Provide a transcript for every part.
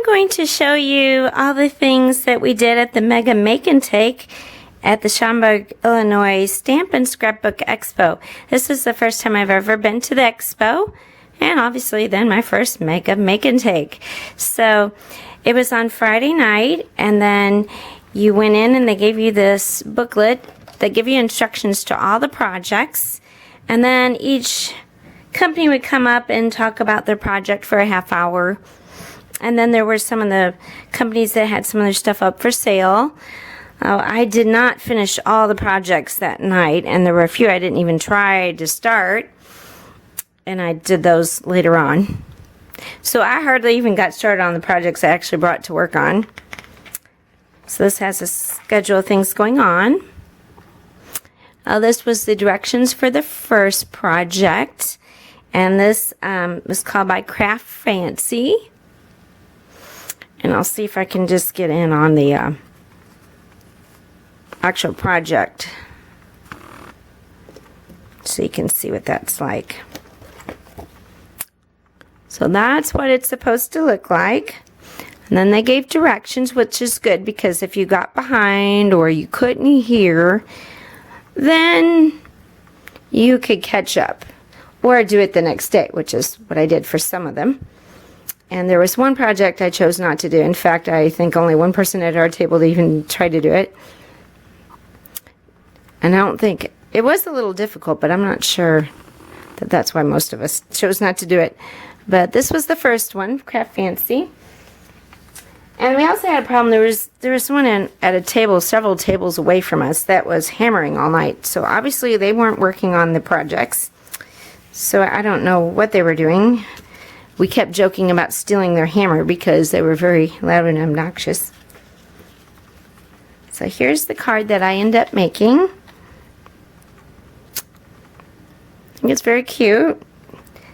going to show you all the things that we did at the Mega Make and Take at the Schaumburg Illinois Stamp and Scrapbook Expo. This is the first time I've ever been to the expo, and obviously then my first Mega Make and Take. So it was on Friday night, and then you went in and they gave you this booklet that give you instructions to all the projects, and then each company would come up and talk about their project for a half hour. And then there were some of the companies that had some of their stuff up for sale. I did not finish all the projects that night, and there were a few I didn't even try to start, and I did those later on. So I hardly even got started on the projects I actually brought to work on. So this has a schedule of things going on. This was the directions for the first project, and this was called by Craft Fancy. And I'll see if I can just get in on the actual project so you can see what that's like. So that's what it's supposed to look like. And then they gave directions, which is good because if you got behind or you couldn't hear, then you could catch up or do it the next day, which is what I did for some of them. And there was one project I chose not to do. In fact, I think only one person at our table even tried to do it. And I don't think, it was a little difficult, but I'm not sure that that's why most of us chose not to do it. But this was the first one, Craft Fancy. And we also had a problem, there was someone at a table, several tables away from us, that was hammering all night. So obviously they weren't working on the projects. So I don't know what they were doing. We kept joking about stealing their hammer because they were very loud and obnoxious. So here's the card that I end up making. I think it's very cute.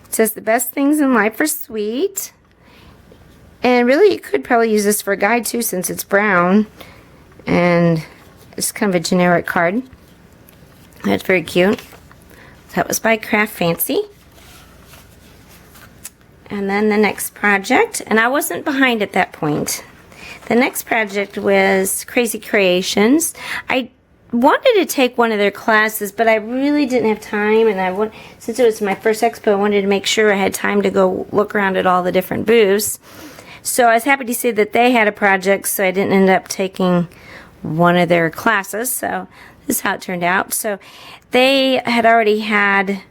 It says the best things in life are sweet. And really you could probably use this for a guide too since it's brown. And it's kind of a generic card. That's very cute. That was by Craft Fancy. And then the next project, and I wasn't behind at that point. The next project was Crazy Creations. I wanted to take one of their classes, but I really didn't have time, and since it was my first expo, I wanted to make sure I had time to go look around at all the different booths. So I was happy to see that they had a project, so I didn't end up taking one of their classes. So this is how it turned out. So they had already had,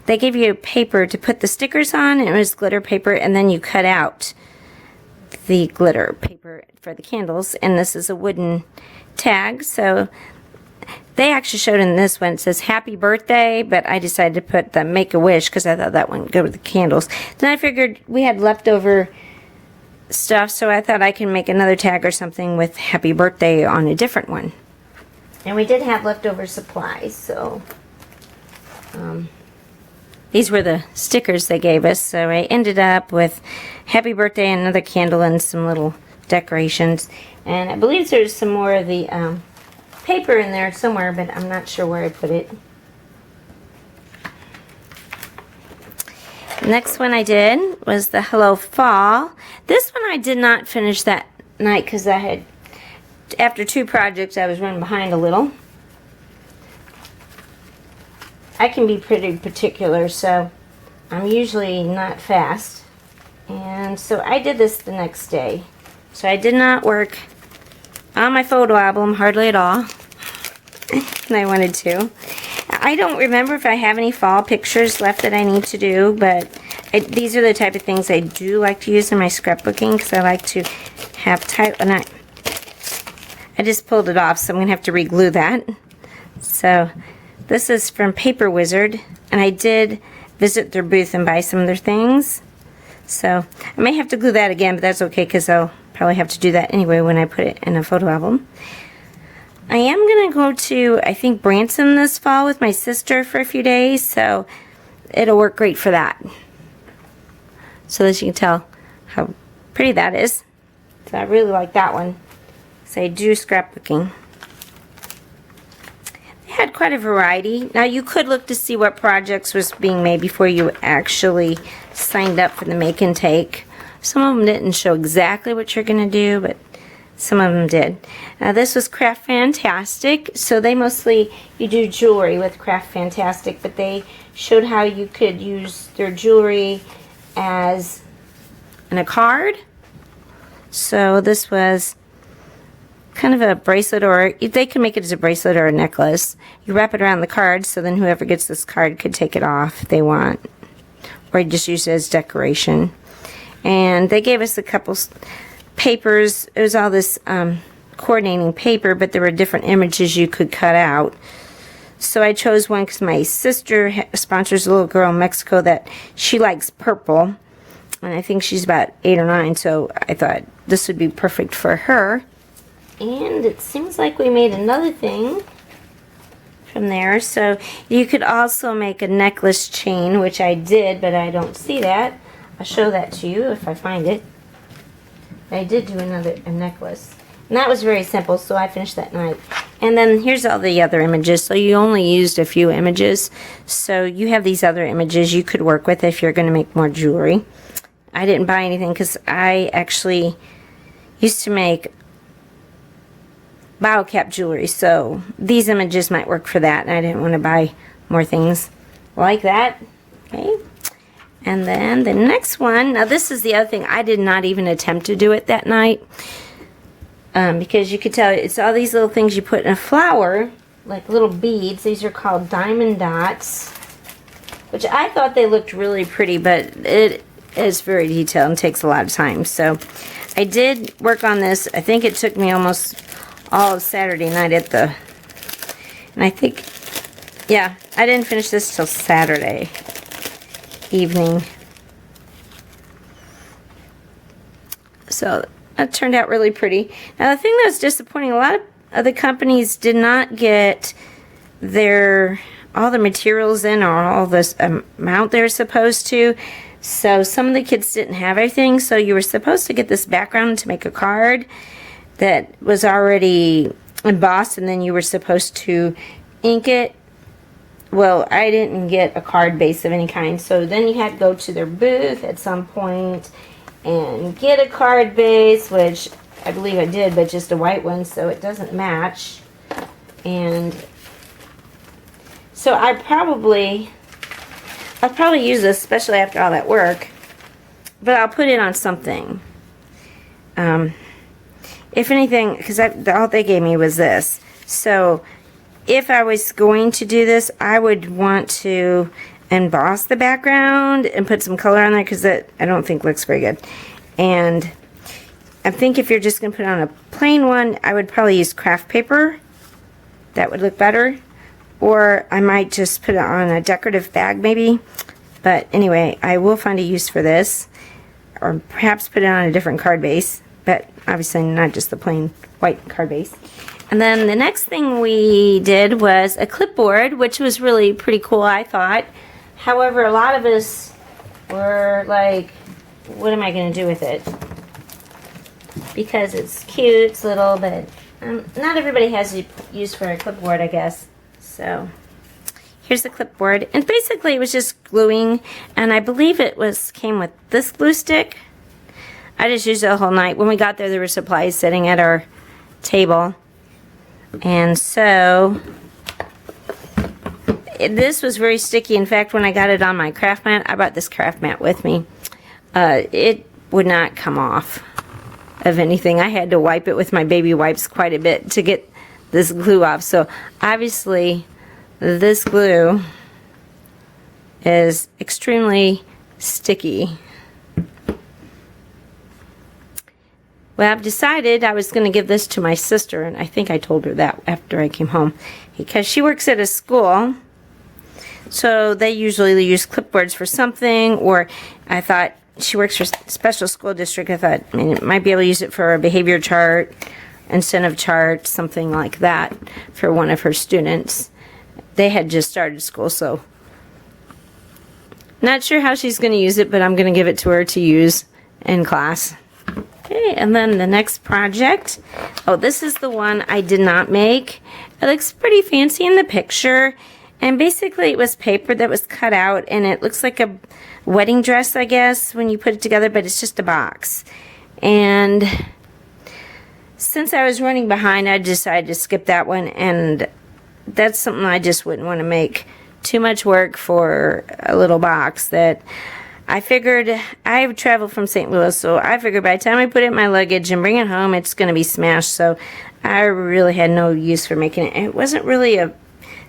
they gave you a paper to put the stickers on, and it was glitter paper, and then you cut out the glitter paper for the candles, and this is a wooden tag. So they actually showed in this one, it says happy birthday, but I decided to put the Make-A-Wish because I thought that one would go with the candles. Then I figured we had leftover stuff, so I thought I can make another tag or something with happy birthday on a different one. And we did have leftover supplies, so these were the stickers they gave us, so I ended up with happy birthday and another candle and some little decorations. And I believe there's some more of the paper in there somewhere, but I'm not sure where I put it. The next one I did was the Hello Fall. This one I did not finish that night because I had, after two projects, I was running behind a little. I can be pretty particular, so I'm usually not fast. And so I did this the next day. So I did not work on my photo album hardly at all. And I wanted to. I don't remember if I have any fall pictures left that I need to do, but these are the type of things I do like to use in my scrapbooking because I like to have tight. And I just pulled it off, so I'm going to have to re-glue that. So this is from Paper Wizard, and I did visit their booth and buy some of their things. So I may have to glue that again, but that's okay because I'll probably have to do that anyway when I put it in a photo album. I am going to go to, I think, Branson this fall with my sister for a few days, so it'll work great for that. So as you can tell how pretty that is. So I really like that one. So I do scrapbooking. Had quite a variety. Now you could look to see what projects was being made before you actually signed up for the Make and Take. Some of them didn't show exactly what you're going to do, but some of them did. Now this was Craft Fantastic, so they mostly, you do jewelry with Craft Fantastic, but they showed how you could use their jewelry as in a card. So this was kind of a bracelet, or they can make it as a bracelet or a necklace. You wrap it around the card, so then whoever gets this card could take it off if they want, or you just use it as decoration. And they gave us a couple papers. It was all this coordinating paper, but there were different images you could cut out. So I chose one because my sister sponsors a little girl in Mexico that she likes purple, and I think she's about 8 or 9, so I thought this would be perfect for her. And it seems like we made another thing from there. So you could also make a necklace chain, which I did, but I don't see that. I'll show that to you if I find it. I did do a necklace. And that was very simple, so I finished that night. And then here's all the other images. So you only used a few images. So you have these other images you could work with if you're going to make more jewelry. I didn't buy anything because I actually used to make bottle cap jewelry. So these images might work for that. And I didn't want to buy more things like that. Okay. And then the next one, now this is the other thing, I did not even attempt to do it that night. Because you could tell it's all these little things you put in a flower, like little beads. These are called diamond dots, which I thought they looked really pretty, but it is very detailed and takes a lot of time. So I did work on this. I think it took me almost all of Saturday night at the, and I think, yeah, I didn't finish this till Saturday evening. So that turned out really pretty. Now the thing that was disappointing, a lot of the companies did not get all the materials in, or all this amount they're supposed to. So some of the kids didn't have everything, so you were supposed to get this background to make a card that was already embossed, and then you were supposed to ink it. Well, I didn't get a card base of any kind, so then you had to go to their booth at some point and get a card base, which I believe I did, but just a white one, so it doesn't match. And so I'll probably use this, especially after all that work, but I'll put it on something. If anything, because all they gave me was this. So if I was going to do this, I would want to emboss the background and put some color on there, because that I don't think looks very good. And I think if you're just going to put on a plain one, I would probably use craft paper. That would look better. Or I might just put it on a decorative bag maybe. But anyway, I will find a use for this. Or perhaps put it on a different card base. But obviously not just the plain white card base. And then the next thing we did was a clipboard, which was really pretty cool, I thought. However, a lot of us were like, what am I going to do with it? Because it's cute, it's little, but not everybody has a use for a clipboard, I guess. So here's the clipboard. And basically it was just gluing, and I believe it came with this glue stick. I just used it the whole night. When we got there were supplies sitting at our table. And so this was very sticky. In fact, when I got it on my craft mat, I brought this craft mat with me. It would not come off of anything. I had to wipe it with my baby wipes quite a bit to get this glue off. So obviously this glue is extremely sticky. Well, I've decided I was going to give this to my sister, and I think I told her that after I came home, because she works at a school, so they usually use clipboards for something, or I thought she works for special school district. I thought, I mean, it might be able to use it for a behavior chart, incentive chart, something like that for one of her students. They had just started school, so not sure how she's going to use it, but I'm going to give it to her to use in class. Okay, and then the next project, oh, this is the one I did not make. It looks pretty fancy in the picture, and basically it was paper that was cut out, and it looks like a wedding dress, I guess, when you put it together, but it's just a box. And since I was running behind, I decided to skip that one, and that's something I just wouldn't want to make too much work for a little box that I figured. I traveled from St. Louis, so I figured by the time I put it in my luggage and bring it home, it's going to be smashed, so I really had no use for making it. It wasn't really a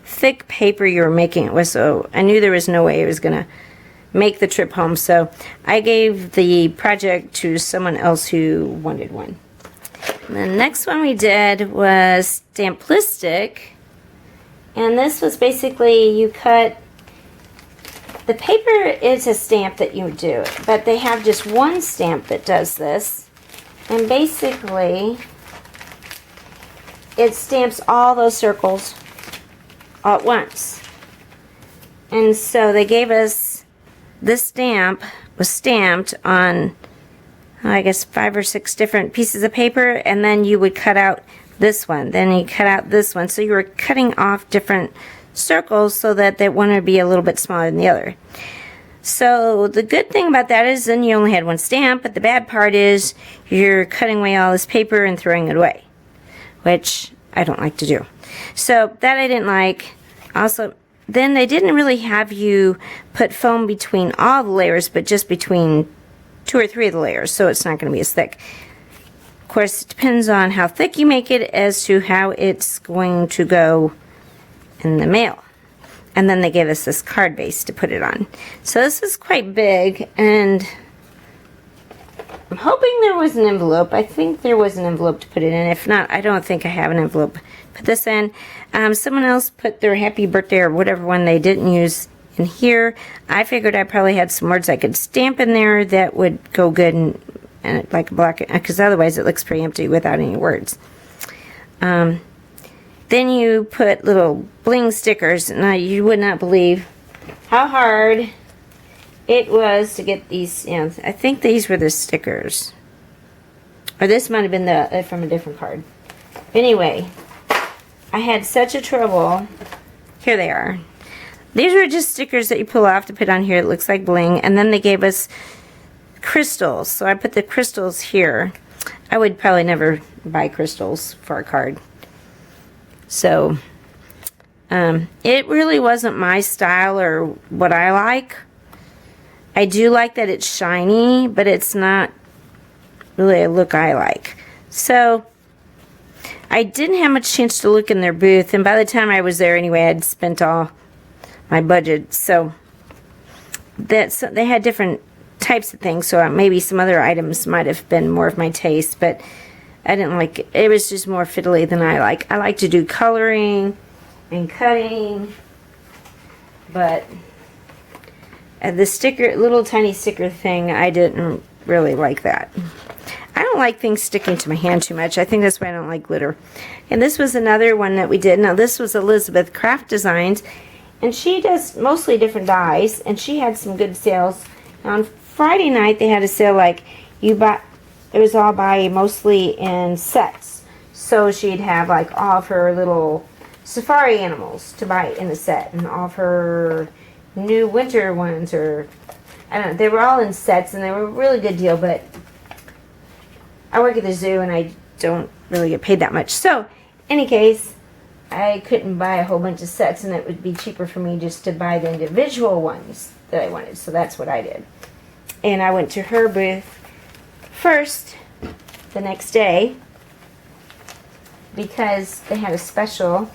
thick paper you were making it with, so I knew there was no way it was going to make the trip home, so I gave the project to someone else who wanted one. And the next one we did was Stamplistic, and this was basically you cut, the paper is a stamp that you do, but they have just one stamp that does this, and basically it stamps all those circles all at once. And so they gave us, this stamp was stamped on, I guess, 5 or 6 different pieces of paper, and then you would cut out this one, then you cut out this one, so you were cutting off different circles so that that one would be a little bit smaller than the other. So the good thing about that is then you only had one stamp, but the bad part is you're cutting away all this paper and throwing it away, which I don't like to do. So that I didn't like. Also, then they didn't really have you put foam between all the layers, but just between 2 or 3 of the layers, so it's not going to be as thick. Of course, it depends on how thick you make it as to how it's going to go in the mail. And then they gave us this card base to put it on. So this is quite big, and I'm hoping there was an envelope. I think there was an envelope to put it in. If not, I don't think I have an envelope. Put this in. Someone else put their happy birthday or whatever one they didn't use in here. I figured I probably had some words I could stamp in there that would go good and like a block, because otherwise it looks pretty empty without any words. Then you put little bling stickers. Now you would not believe how hard it was to get these. You know, I think these were the stickers, or this might have been the from a different card. Anyway, I had such a trouble. Here they are. These were just stickers that you pull off to put on here. It looks like bling, and then they gave us crystals. So I put the crystals here. I would probably never buy crystals for a card. So it really wasn't my style or what I like. I do like that it's shiny, but it's not really a look I like. So I didn't have much chance to look in their booth, and by the time I was there anyway, I'd spent all my budget. So they had different types of things, so maybe some other items might have been more of my taste, but I didn't like it. It was just more fiddly than I like. I like to do coloring and cutting, but the sticker, little tiny sticker thing, I didn't really like that. I don't like things sticking to my hand too much. I think that's why I don't like glitter. And this was another one that we did. Now this was Elizabeth Craft Designs, and she does mostly different dyes, and she had some good sales. Now on Friday night they had a sale, like you buy, it was all buy mostly in sets. So she'd have like all of her little safari animals to buy in a set, and all of her new winter ones, or I don't know, they were all in sets, and they were a really good deal, but I work at the zoo and I don't really get paid that much. So, any case, I couldn't buy a whole bunch of sets, and it would be cheaper for me just to buy the individual ones that I wanted. So that's what I did. And I went to her booth first the next day because they had a special,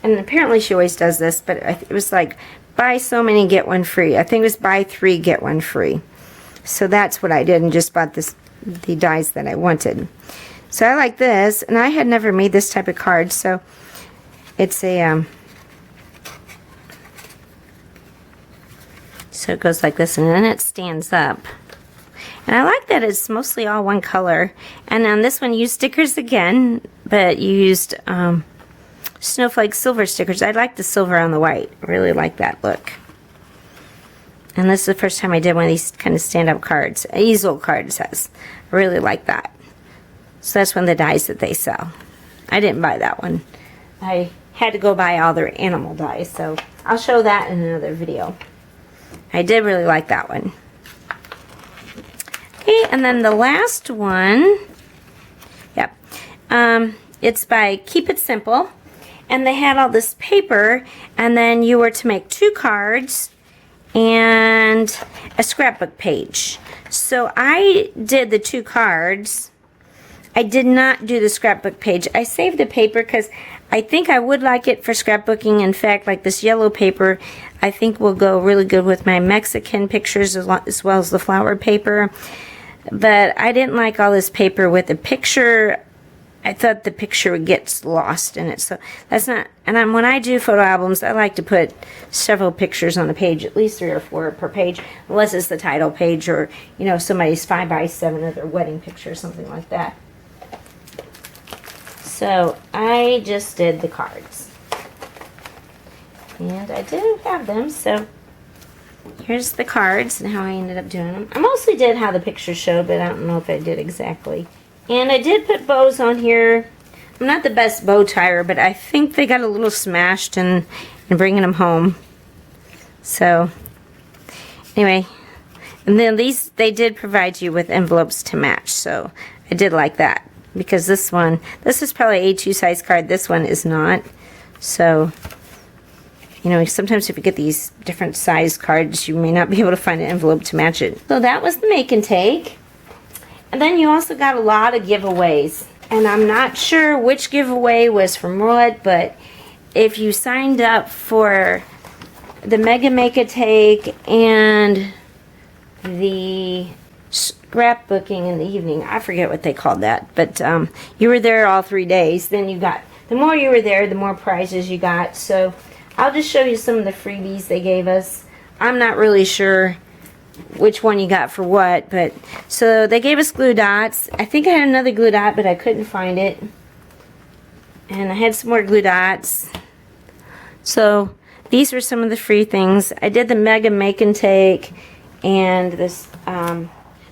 and apparently she always does this, but it was like buy so many get one free. I think it was buy 3 get 1 free. So that's what I did, and just bought the dies that I wanted. So I like this, and I had never made this type of card. So it's a so it goes like this, and then it stands up. And I like that it's mostly all one color. And on this one, you used stickers again, but you used snowflake silver stickers. I like the silver on the white. I really like that look. And this is the first time I did one of these kind of stand-up cards. Easel card, it says. I really like that. So that's one of the dies that they sell. I didn't buy that one. I had to go buy all their animal dies, so I'll show that in another video. I did really like that one. Okay, and then the last one, yep, it's by Keep It Simple, and they had all this paper, and then you were to make 2 cards and a scrapbook page. So I did the 2 cards. I did not do the scrapbook page. I saved the paper because I think I would like it for scrapbooking. In fact, like this yellow paper, I think will go really good with my Mexican pictures as well as the flower paper. But I didn't like all this paper with the picture. I thought the picture gets lost in it. So that's not, and when I do photo albums, I like to put several pictures on the page, at least 3 or 4 per page, unless it's the title page or, you know, somebody's 5x7 of their wedding picture, something like that. So I just did the cards. And I did have them, so here's the cards and how I ended up doing them. I mostly did how the pictures showed, but I don't know if I did exactly. And I did put bows on here. I'm not the best bow tire, but I think they got a little smashed in bringing them home. So, anyway. And then these, they did provide you with envelopes to match. So, I did like that. Because this one, this is probably A2 size card. This one is not. So, you know, sometimes if you get these different size cards, you may not be able to find an envelope to match it. So that was the make and take. And then you also got a lot of giveaways. And I'm not sure which giveaway was from what, but if you signed up for the Mega Make a Take and the scrapbooking in the evening, I forget what they called that, but you were there all 3 days, then you got, the more you were there, the more prizes you got. So I'll just show you some of the freebies they gave us. I'm not really sure which one you got for what, but so they gave us glue dots. I think I had another glue dot, but I couldn't find it, and I had some more glue dots. So these were some of the free things. I did the Mega Make and Take and this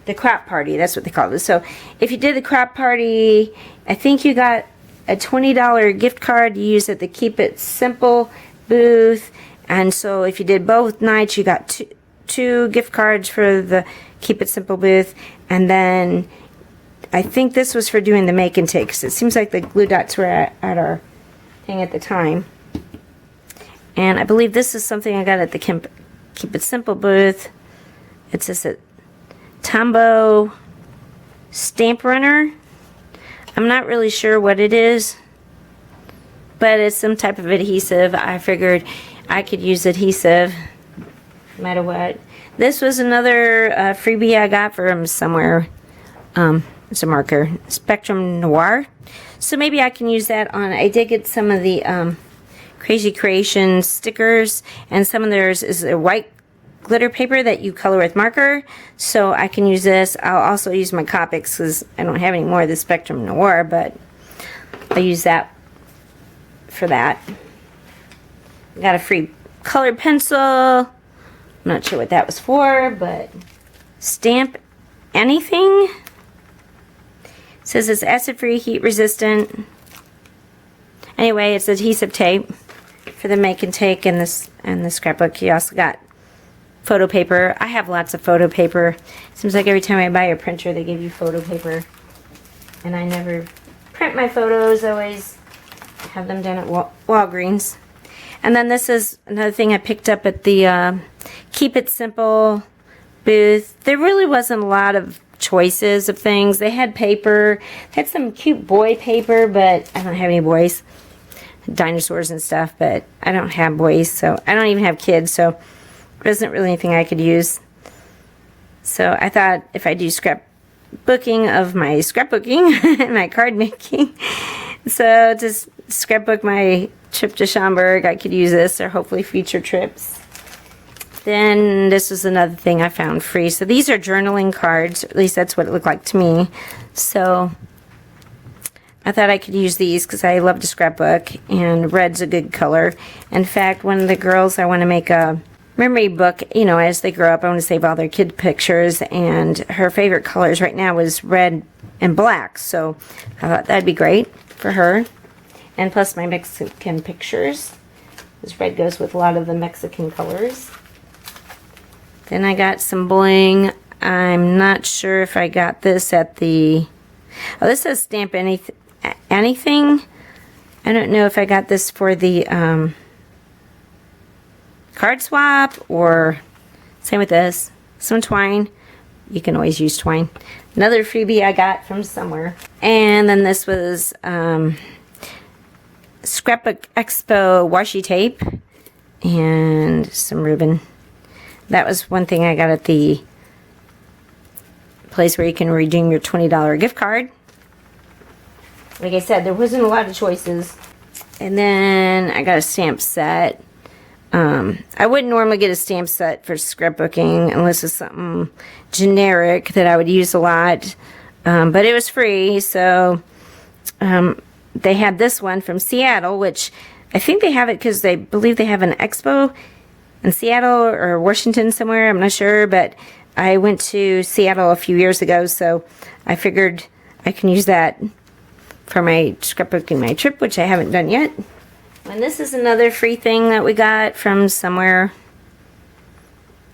the crop party, that's what they called it. So if you did the crop party, I think you got a $20 gift card to use at the Keep It Simple booth. And so if you did both nights, you got two gift cards for the Keep It Simple booth. And then I think this was for doing the make and take, because it seems like the glue dots were at our thing at the time. And I believe this is something I got at the Keep It Simple booth. It says a Tombow stamp runner. I'm not really sure what it is, but it's some type of adhesive. I figured I could use adhesive no matter what. This was another freebie I got from somewhere. It's a marker, Spectrum Noir. So maybe I can use that on. I did get some of the Crazy Creations stickers, and some of theirs is a white glitter paper that you color with marker, so I can use this. I'll also use my Copics because I don't have any more of the Spectrum Noir, but I'll use that for that. Got a free colored pencil. I'm not sure what that was for, but Stamp Anything. It says it's acid-free, heat-resistant. Anyway, it's adhesive tape for the make and take and the scrapbook. You also got photo paper. I have lots of photo paper. Seems like every time I buy a printer, they give you photo paper. And I never print my photos. I always have them done at Walgreens. And then this is another thing I picked up at the Keep It Simple booth. There really wasn't a lot of choices of things. They had paper. They had some cute boy paper, but I don't have any boys. Dinosaurs and stuff, but I don't have boys, so I don't even have kids, so there isn't really anything I could use. So I thought if I do scrapbooking of my scrapbooking and my card making, so to scrapbook my trip to Schaumburg, I could use this, or hopefully future trips. Then this was another thing I found free. So these are journaling cards, at least that's what it looked like to me. So I thought I could use these because I love to scrapbook, and red's a good color. In fact, one of the girls, I want to make a memory book, you know, as they grow up. I want to save all their kid pictures, and her favorite colors right now was red and black. So I thought that'd be great for her. And plus my Mexican pictures. This red goes with a lot of the Mexican colors. Then I got some bling. I'm not sure if I got this at the... Oh, this says Stamp Anything. I don't know if I got this for the card swap or same with this. Some twine. You can always use twine. Another freebie I got from somewhere. And then this was Scrapbook Expo washi tape and some ribbon. That was one thing I got at the place where you can redeem your $20 gift card. Like I said, there wasn't a lot of choices. And then I got a stamp set. I wouldn't normally get a stamp set for scrapbooking unless it's something generic that I would use a lot. But it was free, so they had this one from Seattle, which I think they have it because they believe they have an expo in Seattle or Washington somewhere. I'm not sure, but I went to Seattle a few years ago, so I figured I can use that for my scrapbooking my trip, which I haven't done yet. And this is another free thing that we got from somewhere.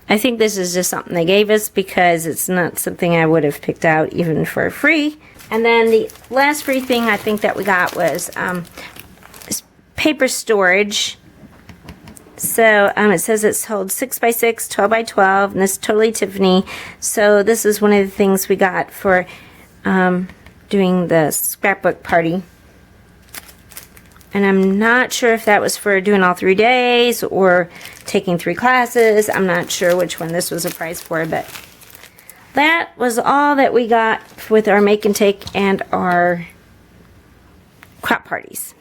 I think this is just something they gave us because it's not something I would have picked out even for free. And then the last free thing I think that we got was paper storage. So it says it's holds 6x6, 12x12, and it's totally Tiffany. So this is one of the things we got for doing the scrapbook party. And I'm not sure if that was for doing all 3 days or taking 3 classes. I'm not sure which one this was a prize for, but that was all that we got with our make and take and our crop parties.